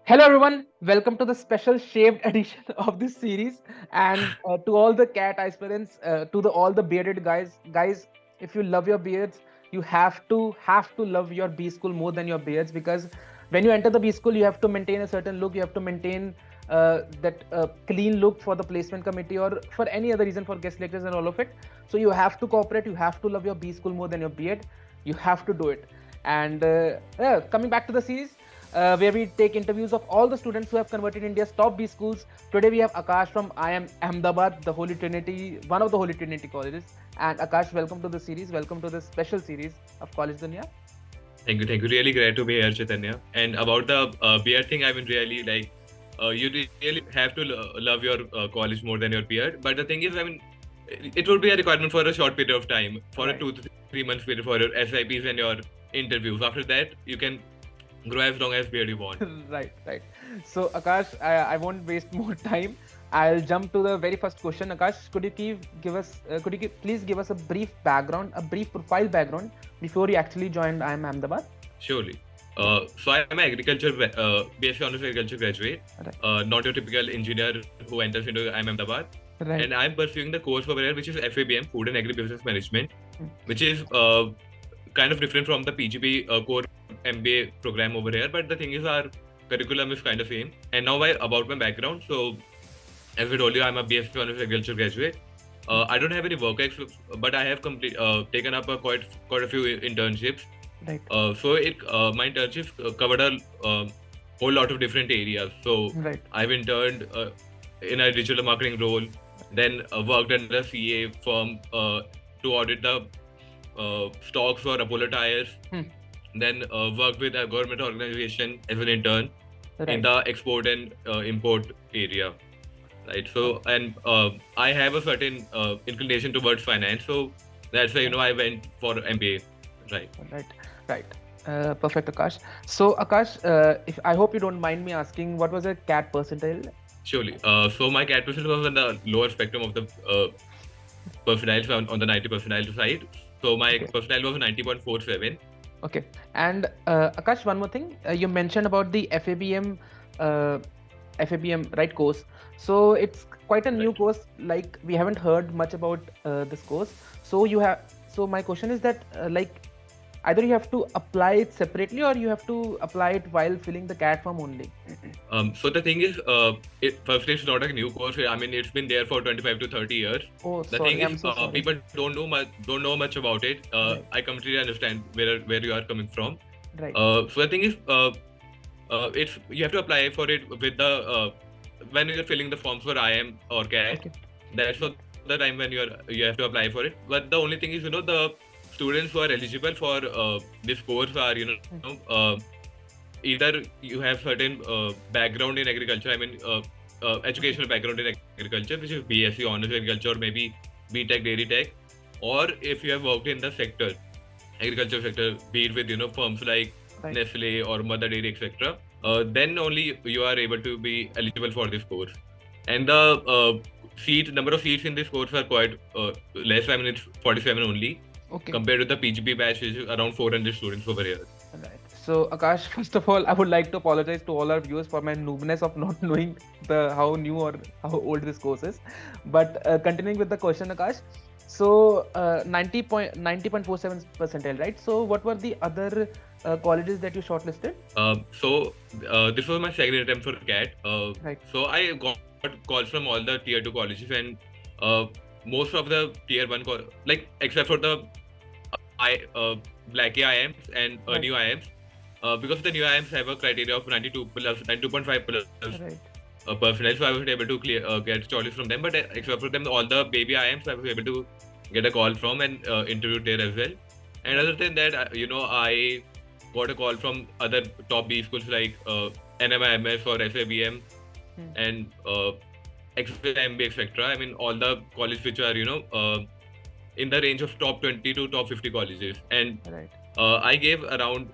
Hello everyone, welcome to the special shaved edition of this series, and to all the cat aspirants, to the all the bearded guys, if you love your beards, you have to love your B school more than your beards, because when you enter the B school, you have to maintain a certain look, you have to maintain that clean look for the placement committee or for any other reason for guest lectures and all of it. So you have to cooperate, you have to love your B school more than your beard, you have to do it. And coming back to the series, where we take interviews of all the students who have converted India's top B schools. Today we have Akash from IIM Ahmedabad, the Holy Trinity, one of the Holy Trinity colleges. And Akash, welcome to the series. Welcome to this special series of College Dunya. Thank you. Really great to be here, Chaitanya. And about the beard thing, I mean, really like you really have to love your college more than your beard. But the thing is, I mean, it would be a requirement for a short period of time, for Right. a 2 to 3 months period for your SIPs and your interviews. After that, you can grow as long as beard you want. Right. So Akash, I won't waste more time. I'll jump to the very first question. Akash, could you please give us a brief background, a brief profile background before you actually joined IIM Ahmedabad? Surely. So I am an agriculture, BSc Honors Agriculture graduate, Right. not your typical engineer who enters into IIM Ahmedabad. Right. And I'm pursuing the course over here, which is FABM, Food and Agribusiness Management, which is kind of different from the PGP core MBA program over here. But the thing is, our curriculum is kind of same. And now about my background. So, as I told you, I'm a BSc Honors Agriculture graduate. I don't have any work experience, but I have taken up quite a few internships. Right. So my internships covered a whole lot of different areas. So Right. I've interned in a digital marketing role, then worked under a CA firm to audit the stocks for Apollo tires. Then worked with a government organization as an intern in the export and import area. Right. So, and I have a certain inclination towards finance. So that's why, I went for MBA. Right. Perfect, Akash. So, Akash, if I hope you don't mind me asking, what was your CAT percentile? Surely. So my CAT percentile was on the lower spectrum of the percentiles, on the 90 percentile side. So my percentile was 90.47. Okay. And Akash, one more thing. You mentioned about the FABM, right, course. So it's quite a new course. Like, we haven't heard much about this course. So my question is that either you have to apply it separately or you have to apply it while filling the CAT form only. So the thing is, firstly, it's not a new course. I mean, it's been there for 25 to 30 years. Oh, the sorry, thing I'm is, so sorry. people don't know much about it. Right. I completely understand where you are coming from. Right. So the thing is, you have to apply for it with the when you're filling the forms for IIM or CAT. Okay. That's for the time when you have to apply for it. But the only thing is, the students who are eligible for this course are, either you have certain background in agriculture, I mean, educational background in agriculture, which is BSc Honors Agriculture, or maybe BTech, Dairy Tech, or if you have worked in the sector, agriculture sector, be it with, firms like Right. Nestle or Mother Dairy, etc., then only you are able to be eligible for this course. And the number of seats in this course are quite less. I mean, it's 47 only. Okay. Compared to the PGP batch, which is around 400 students over here. Right. So, Akash, first of all, I would like to apologize to all our viewers for my noobness of not knowing how new or how old this course is. But continuing with the question, Akash, so 90.47 percentile, right? So, what were the other colleges that you shortlisted? So this was my second attempt for CAT. Right. So I got calls from all the tier 2 colleges, and most of the tier 1 except for the Black IIMs and Right. new IIMs, because the new IIMs have a criteria of 92.5 plus Right. percentile, so I was able to get choices from them. But except for them, all the baby IIMs, I was able to get a call from and interviewed there as well. And other than that, I got a call from other top B schools like NMIMS or SIBM and XMB, etc. I mean, all the colleges which are, in the range of top 20 to top 50 colleges. And Right. I gave around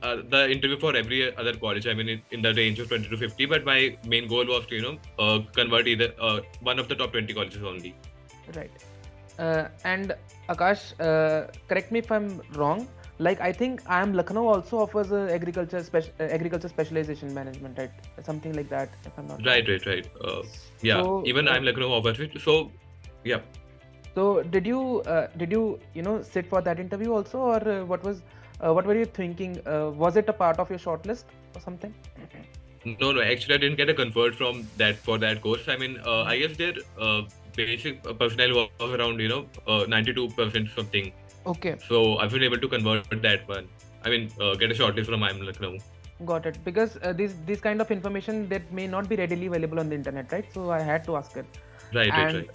the interview for every other college. I mean, in the range of 20 to 50. But my main goal was to, convert either one of the top 20 colleges only. Right. And Akash, correct me if I'm wrong, Like I think IIM Lucknow also offers a agriculture specialization management, right? Something like that, if I'm not wrong. Right. Yeah, So, even I'm Lucknow offers it. So, yeah. so did you sit for that interview also, or what were you thinking? Was it a part of your shortlist or something? No, actually, I didn't get a convert from that for that course. I mean, I guess their basic personnel was around 92% something. Okay. So I've been able to convert that one. I mean, get a shortlist from IIM Lucknow. Got it. Because this kind of information that may not be readily available on the internet, right? So I had to ask it. Right. And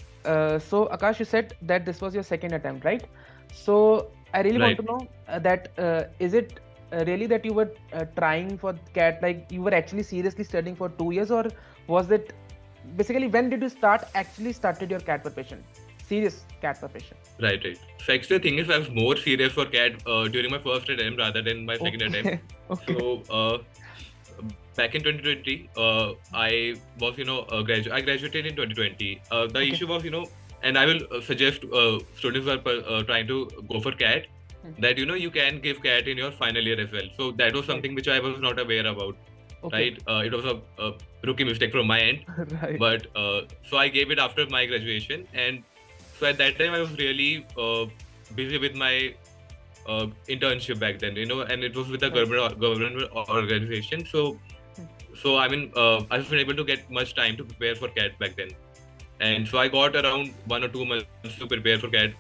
so Akash, you said that this was your second attempt, right? So I really want to know that is it really that you were trying for CAT, like you were actually seriously studying for 2 years, or was it basically when did you started your CAT preparation? Serious CAT preparation. Right. So actually, the thing is, I was more serious for CAT during my first attempt rather than my second attempt. Okay. So back in 2020, I was I graduated in 2020. The issue was and I will suggest students who are trying to go for CAT that you can give CAT in your final year as well. So that was something which I was not aware about. Right. It was a rookie mistake from my end. Right. But so I gave it after my graduation, and so at that time I was really busy with my internship back then, and it was with a government organization. So I mean, I wasn't able to get much time to prepare for CAT back then, and so I got around 1 or 2 months to prepare for CAT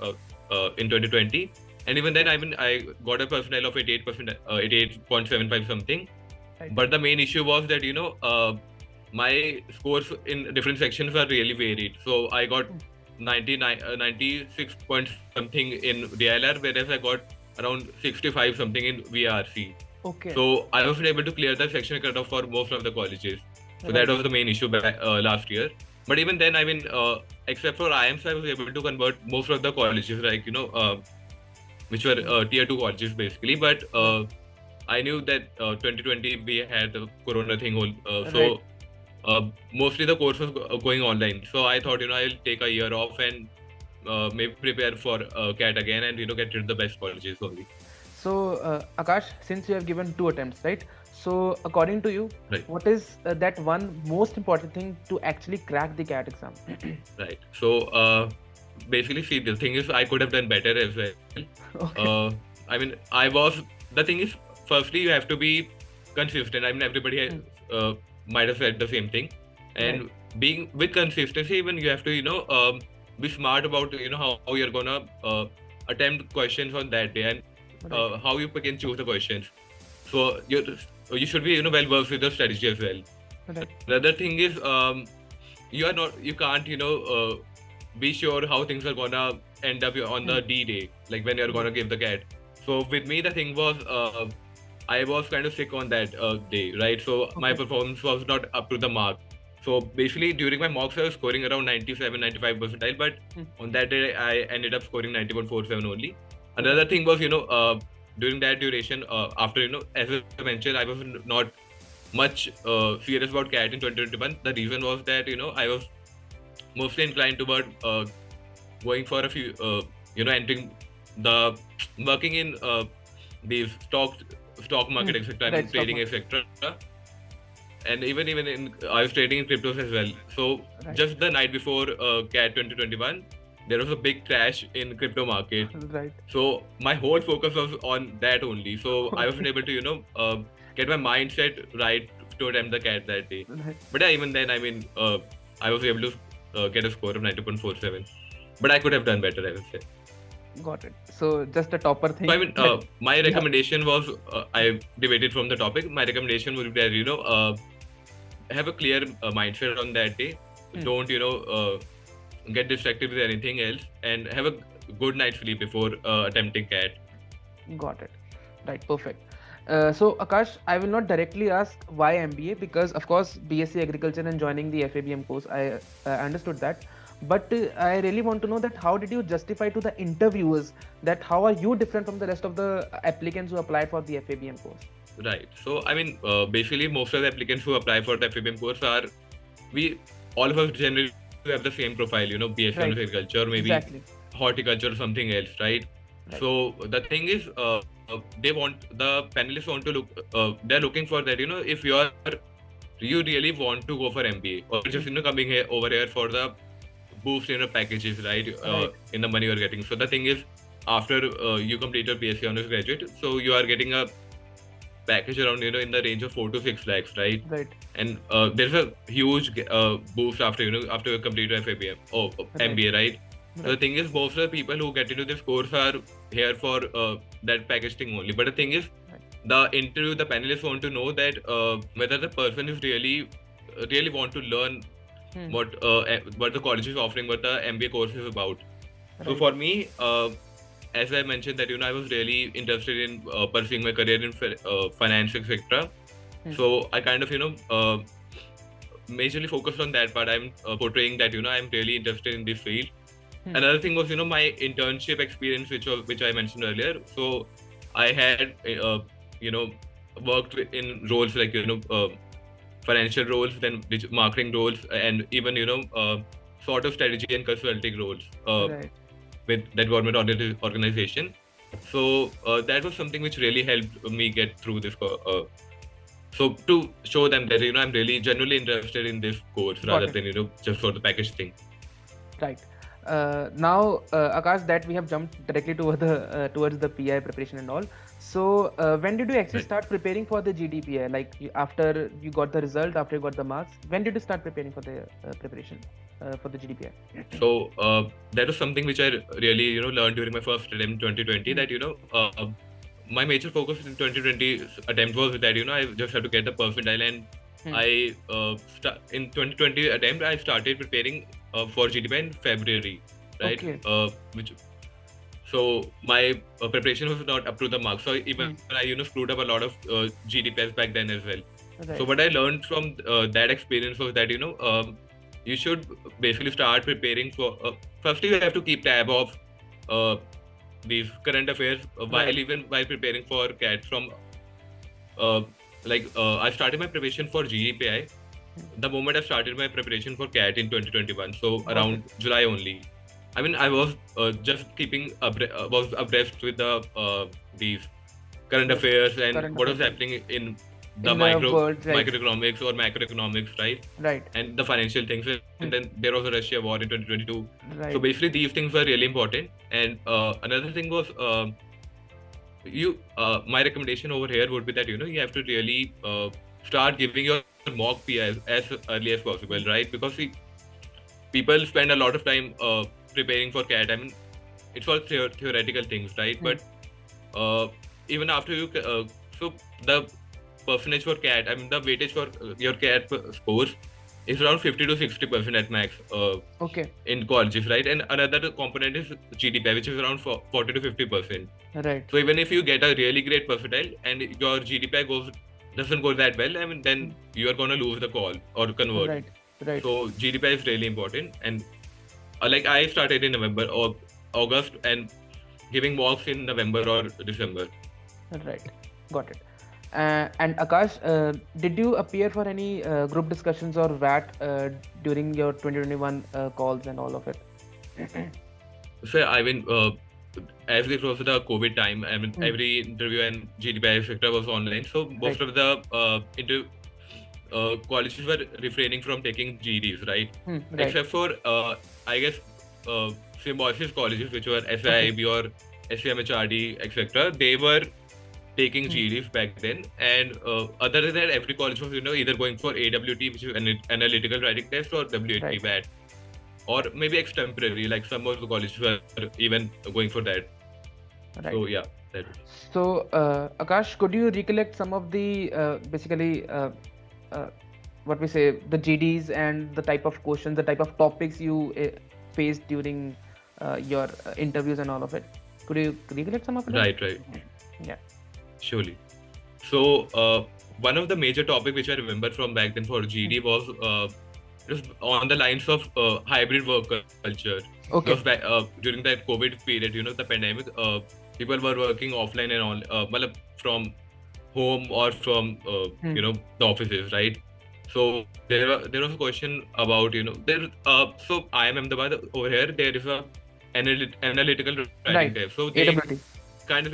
in 2020. And even then, I mean, I got a personnel of 88%, 88.75 something. Right. But the main issue was that my scores in different sections are really varied. So I got 96 point something in DLR, whereas I got around 65 something in VRC. Okay. So I wasn't able to clear the section cutoff for most of the colleges. So that was the main issue last year. But even then, I mean, except for IIMs, I was able to convert most of the colleges, like which were tier 2 colleges basically. But I knew that 2020 we had the corona thing, so mostly the course was going online. So I thought I'll take a year off and maybe prepare for CAT again and get into the best colleges only. So Akash, since you have given 2 attempts, right? So according to you, what is that one most important thing to actually crack the CAT exam? Right. So basically, see, the thing is, I could have done better as well. Okay. I mean, the thing is, firstly, you have to be consistent. I mean, everybody might have said the same thing. And being with consistency, even you have to, be smart about, how you're going to attempt questions on that day and how you pick and choose the questions. So you should be, well versed with the strategy as well. The other thing is, you can't, be sure how things are gonna end up on the D day, like when you're gonna give the CAT. So with me, the thing was, I was kind of sick on that day, right? So my performance was not up to the mark. So basically, during my mocks, I was scoring around 97, 95 percentile, but on that day, I ended up scoring 91.47 only. Another thing was, during that duration, after, as I mentioned, I was not much serious about CAT in 2021. The reason was that, I was mostly inclined toward going for a few, entering working in these stock market, etc. I mean, trading, etc. And even I was trading in cryptos as well. So just the night before CAT 2021, there was a big crash in crypto market. Right. So my whole focus was on that only. So I wasn't able to, get my mindset right to attempt the CAT that day. Right. But yeah, even then, I mean, I was able to get a score of 90.47. But I could have done better, I would say. Got it. So just a topper thing. So, I mean, my recommendation was, I debated from the topic. My recommendation would be that, have a clear mindset on that day. Don't, get distracted with anything else, and have a good night's sleep before attempting CAT. Got it. Right. Perfect. So Akash, I will not directly ask why MBA, because of course BSc Agriculture and joining the FABM course, I understood that. But I really want to know that how did you justify to the interviewers that how are you different from the rest of the applicants who applied for the FABM course? Right. So I mean, basically most of the applicants who apply for the FABM course all of us generally have the same profile, BSc Agriculture, maybe horticulture or something else, right? So the thing is, the panelists want to look, they're looking for that, if you really want to go for MBA, or just coming here over here for the boost in your packages, right? In the money you're getting. So the thing is, after you complete your BSc honors graduate, so you are getting a package around in the range of 4 to 6 lakhs, right? And there's a huge boost after after you complete your FABM or MBA, right? So the thing is, most of the people who get into this course are here for that package thing only. But the thing is, the panelists want to know that whether the person is really want to learn what the college is offering, what the MBA course is about. So for me, as I mentioned that I was really interested in pursuing my career in finance, etc. So I kind of majorly focused on that part. I'm portraying that I'm really interested in this field. Another thing was my internship experience, which I mentioned earlier. So I had worked in roles like financial roles, then marketing roles, and even sort of strategy and consulting roles with that government organization. So that was something which really helped me get through this. So to show them that I'm really genuinely interested in this course rather than just for the package thing. Right. Now, Akash, that we have jumped directly towards the PI preparation and all. So when did you actually start preparing for the GDPI? Like after you got the result, after you got the marks, when did you start preparing for the preparation for the GDPI? So that was something which I really learned during my first attempt in 2020. That my major focus in 2020 attempt was that I just had to get the percentile, and I in 2020 attempt I started preparing for GDPI in February, right? So my preparation was not up to the mark. So even I screwed up a lot of GDPIs back then as well. So what I learned from that experience was that you should basically start preparing for. Firstly, you have to keep tab of these current affairs while preparing for CAT. From I started my preparation for GDPI the moment I started my preparation for CAT in 2021. So around July only. I mean, I was just keeping was abreast with the these current affairs and what was happening in the microeconomics or macroeconomics, right? And the financial things. And then there was a Russia war in 2022. So basically, these things were really important. And another thing was, my recommendation over here would be that you have to really start giving your mock PIs as early as possible, right? Because people spend a lot of time preparing for CAT. I mean, it's all theoretical things, right? But even after you, so the percentage for CAT, I mean, the weightage for your CAT scores is around 50 to 60% at max in colleges, right? And another component is GDPI, which is around 40 to 50%. Right. So even if you get a really great percentile and your GDPI doesn't go that well, I mean, then you are going to lose the call or convert. Right. So GDPI is really important. And like I started in November or August and giving mocks in November or December. Right. Got it. And Akash, did you appear for any group discussions or VAT during your 2021 calls and all of it? So I mean, as it was the COVID time, I mean, every interview and GDPI etc. was online. So most of the colleges were refraining from taking GDs, right? Except for, I guess, symbiosis colleges, which were SIIB or SCMHRD, etc. They were taking GDs back then. And other than that, every college was, either going for AWT, which is an analytical writing test, or WAT, VAT. Or maybe extemporary, like some of the colleges were even going for that. So yeah, that. So Akash, could you recollect some of the basically what we say, the GDs and the type of questions, the type of topics you faced during your interviews and all of it? Could you recollect some of it? Right. Yeah. Surely. So one of the major topics which I remember from back then for GD was just on the lines of hybrid work culture. Because during that COVID period, the pandemic, people were working offline and all, from home or from the offices, right? So there was a question about so IIM Ahmedabad over here there is a analytical writing test. So kind of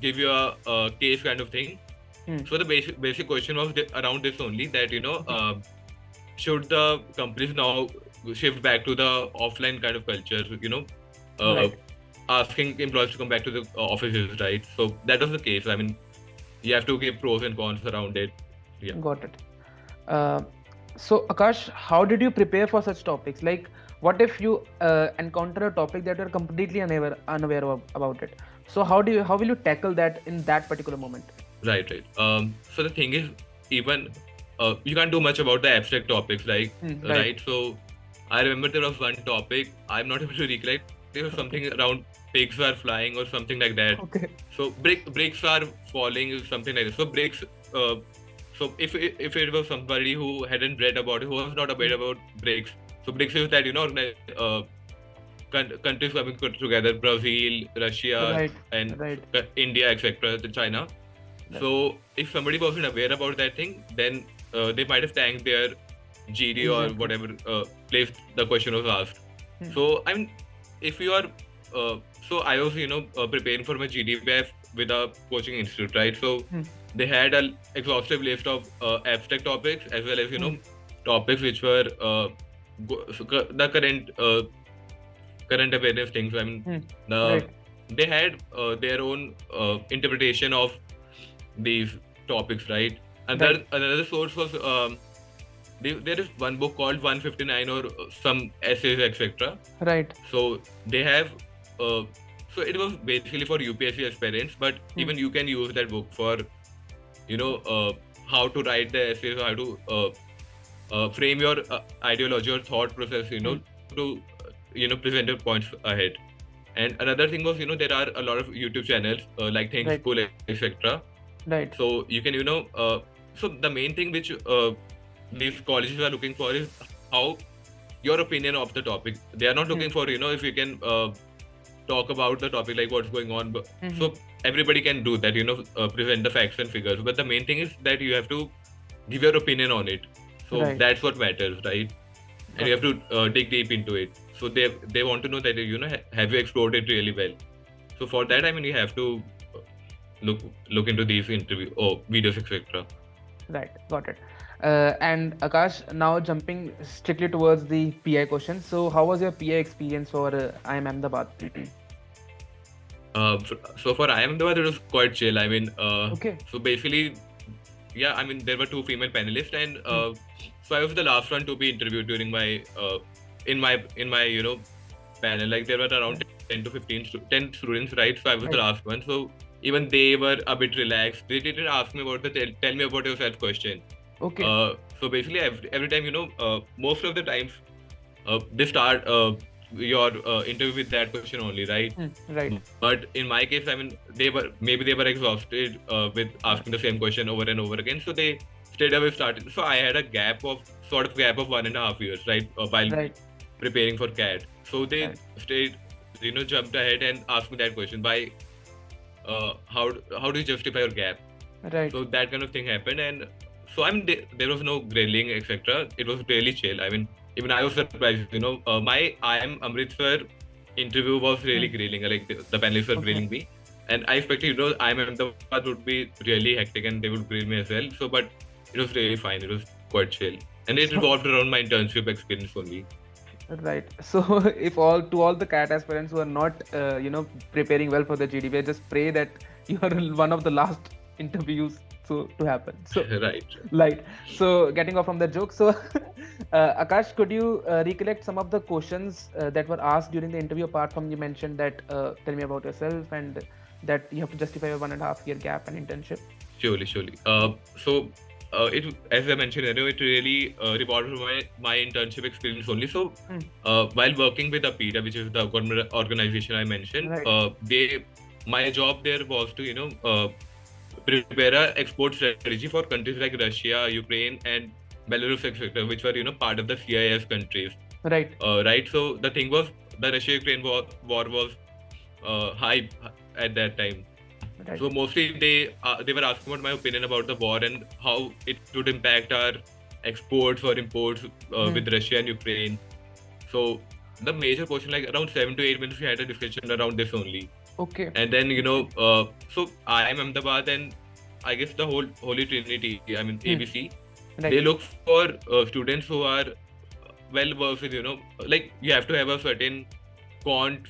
give you a case kind of thing. So the basic question was around this only, that should the companies now shift back to the offline kind of culture, Right. asking employees to come back to the offices, right? So that was the case. I mean, you have to give pros and cons around it. Yeah. Got it. So Akash, how did you prepare for such topics? Like, what if you encounter a topic that you're completely unaware about it? So how will you tackle that in that particular moment? Right. So the thing is, even you can't do much about the abstract topics, like right. So I remember there was one topic, I'm not able to recollect. There was something around pigs are flying or something like that. Okay. So bricks are falling, something like that. So bricks. So if it was somebody who hadn't read about it, who was not aware about bricks. So bricks is that countries coming together: Brazil, Russia, and India, etc., China. Right. So if somebody wasn't aware about that thing, then they might have tanked their GD or whatever place the question was asked. So I mean, if you are, so I was preparing for my GDPF with a coaching institute, right? So they had an exhaustive list of abstract topics, as well as topics which were the current awareness things. I mean, they had their own interpretation of these topics, right? Another source was there is one book called 159 or some essays, etc. Right. So they have so it was basically for UPSC aspirants, but even you can use that book for how to write the essays, how to frame your ideology or thought process, to present your points ahead. And another thing was, there are a lot of YouTube channels like Think School, etc. Right. So you can, so the main thing which these colleges are looking for is how your opinion of the topic. They are not looking for, if you can talk about the topic, like what's going on. So everybody can do that, present the facts and figures. But the main thing is that you have to give your opinion on it. So that's what matters, right? And you have to dig deep into it. So they want to know that, have you explored it really well? So for that, I mean, you have to look into these interview or videos, etc. Right, got it. And Akash, now jumping strictly towards the PI question. So how was your PI experience for IIM Ahmedabad? So for IIM Ahmedabad, it was quite chill. I mean, so basically, yeah, I mean, there were 2 female panelists, and so I was the last one to be interviewed during my in my panel. Like there were around 10 to 10 students, right? So I was the last one. So even they were a bit relaxed. They didn't ask me about tell me about yourself question. Okay. So basically, every time, most of the times, they start your interview with that question only, right? Right. But in my case, I mean, they were exhausted with asking the same question over and over again. So they straight away started. So I had a gap of 1.5 years, right? While preparing for CAT. So they jumped ahead and asked me that question by how do you justify your gap? Right. So that kind of thing happened, and so I mean there was no grilling, etc. It was really chill. I mean, even I was surprised. My IIM Amritsar interview was really grilling. Like the panelists were grilling me, and I expected IIM Ahmedabad would be really hectic and they would grill me as well. So, but it was really fine. It was quite chill, and it revolved around my internship experience only. Right. So if all the CAT aspirants who are not preparing well for the GDP, just pray that you are one of the last interviews to happen. So right. So getting off from the joke, so Akash, could you recollect some of the questions that were asked during the interview, apart from you mentioned that tell me about yourself and that you have to justify a 1.5 year gap and internship? Surely. So it, as I mentioned earlier, it really revolved around my internship experience only. So while working with APITA, which is the government organization I mentioned, my job there was to prepare an export strategy for countries like Russia, Ukraine, and Belarus, etc., which were part of the CIS countries. Right. Right. So the thing was, the Russia-Ukraine war was high at that time. Right. So mostly they were asking about my opinion about the war and how it would impact our exports or imports with Russia and Ukraine. So the major question, like around 7 to 8 minutes, we had a discussion around this only. Okay. And then so IIM Ahmedabad and I guess the whole Holy Trinity, I mean ABC, Right. they look for students who are well versed with, like you have to have a certain quant.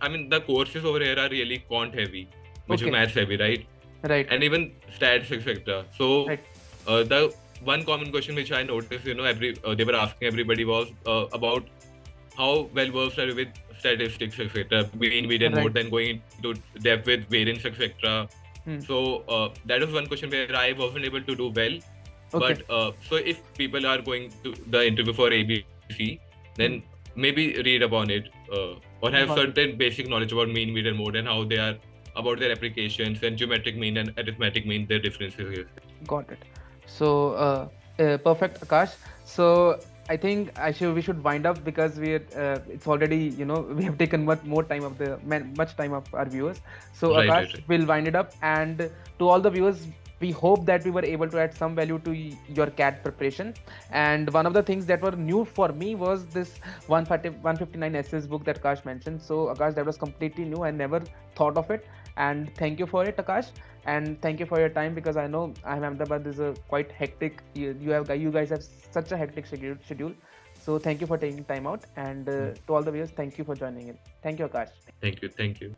I mean the courses over here are really quant heavy, which is Okay. maths heavy, right? Right. And even stats, etc. So Right. the one common question which I noticed, they were asking everybody was about how well versed are you with statistics, etc. Mean, median, Right. mode, then going into depth with variance, etc. Hmm. So that was one question where I wasn't able to do well. Okay. But so if people are going to the interview for ABC, then maybe read upon it or have Got it. certain basic knowledge about mean, median, mode, and how they are about their applications and geometric mean and arithmetic mean, their differences here. Got it. So perfect, Akash. So I think we should wind up because it's already, we have taken much time of our viewers. So Right, Akash, right. we'll wind it up, and to all the viewers, we hope that we were able to add some value to your CAT preparation. And one of the things that were new for me was this 159 essays book that Akash mentioned. So Akash, that was completely new. I never thought of it, and thank you for it, Akash. And thank you for your time, because I know IIM Ahmedabad is a quite hectic. You guys have such a hectic schedule. So thank you for taking time out, and to all the viewers, thank you for joining in. Thank you, Akash. Thank you.